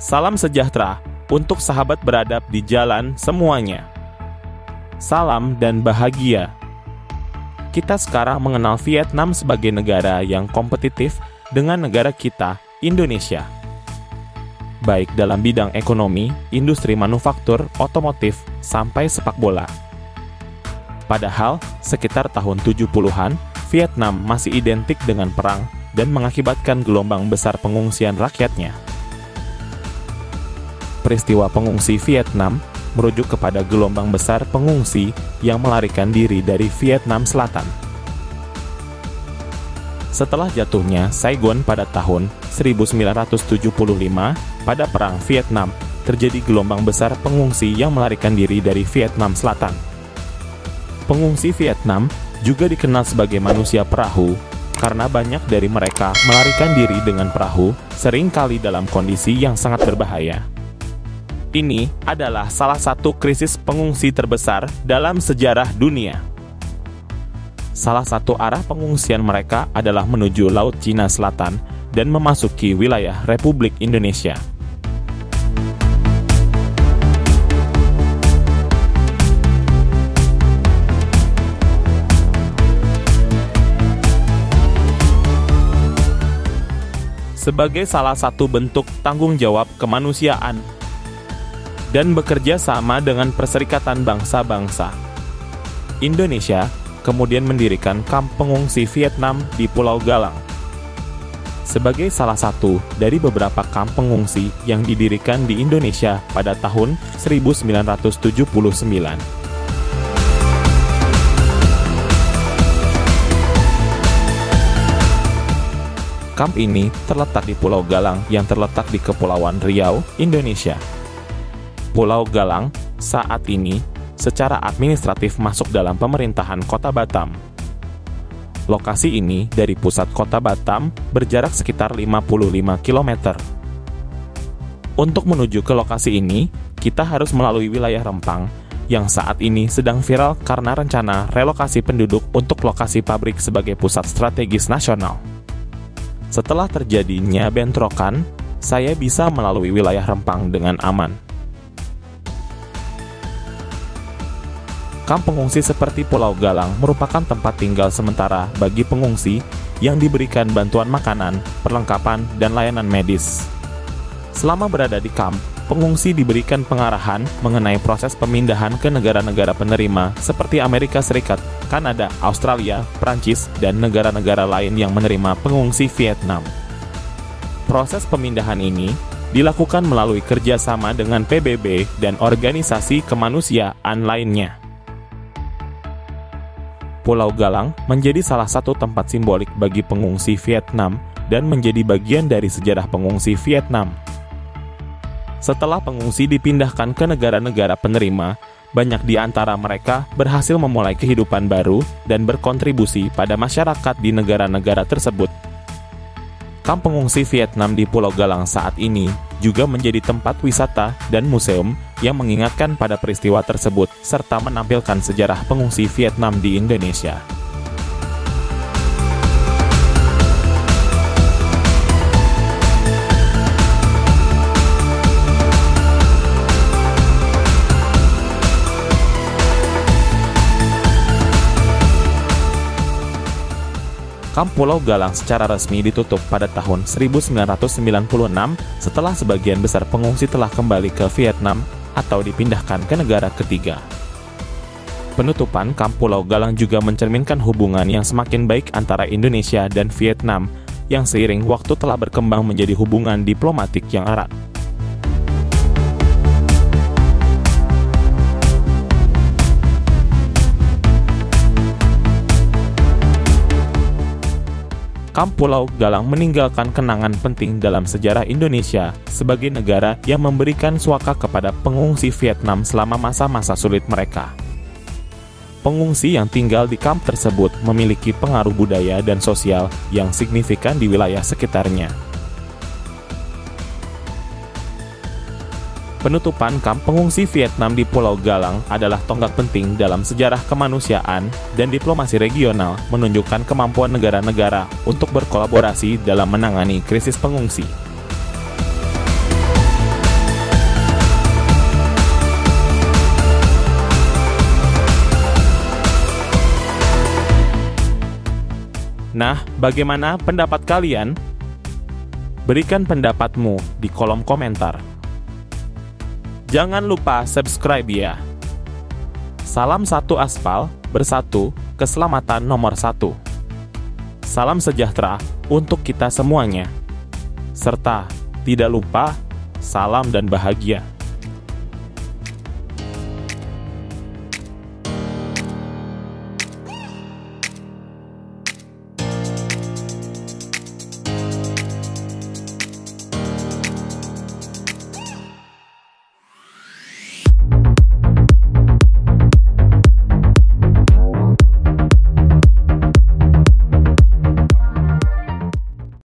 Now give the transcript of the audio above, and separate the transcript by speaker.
Speaker 1: Salam sejahtera untuk sahabat beradab di jalan semuanya. Salam dan bahagia. Kita sekarang mengenal Vietnam sebagai negara yang kompetitif dengan negara kita, Indonesia. Baik dalam bidang ekonomi, industri manufaktur, otomotif, sampai sepak bola. Padahal, sekitar tahun 70-an, Vietnam masih identik dengan perang dan mengakibatkan gelombang besar pengungsian rakyatnya. Peristiwa pengungsi Vietnam merujuk kepada gelombang besar pengungsi yang melarikan diri dari Vietnam Selatan. Setelah jatuhnya Saigon pada tahun 1975, pada Perang Vietnam, terjadi gelombang besar pengungsi yang melarikan diri dari Vietnam Selatan. Pengungsi Vietnam juga dikenal sebagai manusia perahu, karena banyak dari mereka melarikan diri dengan perahu, seringkali dalam kondisi yang sangat berbahaya. Ini adalah salah satu krisis pengungsi terbesar dalam sejarah dunia. Salah satu arah pengungsian mereka adalah menuju Laut Cina Selatan dan memasuki wilayah Republik Indonesia. Sebagai salah satu bentuk tanggung jawab kemanusiaan dan bekerja sama dengan Perserikatan Bangsa-Bangsa, Indonesia kemudian mendirikan kamp pengungsi Vietnam di Pulau Galang. Sebagai salah satu dari beberapa kamp pengungsi yang didirikan di Indonesia pada tahun 1979. Kamp ini terletak di Pulau Galang yang terletak di Kepulauan Riau, Indonesia. Pulau Galang saat ini secara administratif masuk dalam pemerintahan Kota Batam. Lokasi ini dari pusat Kota Batam berjarak sekitar 55 km. Untuk menuju ke lokasi ini, kita harus melalui wilayah Rempang yang saat ini sedang viral karena rencana relokasi penduduk untuk lokasi pabrik sebagai pusat strategis nasional. Setelah terjadinya bentrokan, saya bisa melalui wilayah Rempang dengan aman. Kamp pengungsi seperti Pulau Galang merupakan tempat tinggal sementara bagi pengungsi yang diberikan bantuan makanan, perlengkapan, dan layanan medis. Selama berada di kamp, pengungsi diberikan pengarahan mengenai proses pemindahan ke negara-negara penerima seperti Amerika Serikat, Kanada, Australia, Prancis, dan negara-negara lain yang menerima pengungsi Vietnam. Proses pemindahan ini dilakukan melalui kerjasama dengan PBB dan organisasi kemanusiaan lainnya. Pulau Galang menjadi salah satu tempat simbolik bagi pengungsi Vietnam dan menjadi bagian dari sejarah pengungsi Vietnam. Setelah pengungsi dipindahkan ke negara-negara penerima, banyak di antara mereka berhasil memulai kehidupan baru dan berkontribusi pada masyarakat di negara-negara tersebut. Kamp pengungsi Vietnam di Pulau Galang saat ini juga menjadi tempat wisata dan museum yang mengingatkan pada peristiwa tersebut serta menampilkan sejarah pengungsi Vietnam di Indonesia. Kamp Pulau Galang secara resmi ditutup pada tahun 1996 setelah sebagian besar pengungsi telah kembali ke Vietnam atau dipindahkan ke negara ketiga. Penutupan Kamp Pulau Galang juga mencerminkan hubungan yang semakin baik antara Indonesia dan Vietnam yang seiring waktu telah berkembang menjadi hubungan diplomatik yang erat. Kamp Pulau Galang meninggalkan kenangan penting dalam sejarah Indonesia sebagai negara yang memberikan suaka kepada pengungsi Vietnam selama masa-masa sulit mereka. Pengungsi yang tinggal di kamp tersebut memiliki pengaruh budaya dan sosial yang signifikan di wilayah sekitarnya. Penutupan kamp pengungsi Vietnam di Pulau Galang adalah tonggak penting dalam sejarah kemanusiaan dan diplomasi regional, menunjukkan kemampuan negara-negara untuk berkolaborasi dalam menangani krisis pengungsi. Nah, bagaimana pendapat kalian? Berikan pendapatmu di kolom komentar. Jangan lupa subscribe ya. Salam satu aspal, bersatu, keselamatan nomor 1. Salam sejahtera untuk kita semuanya. Serta tidak lupa, salam dan bahagia.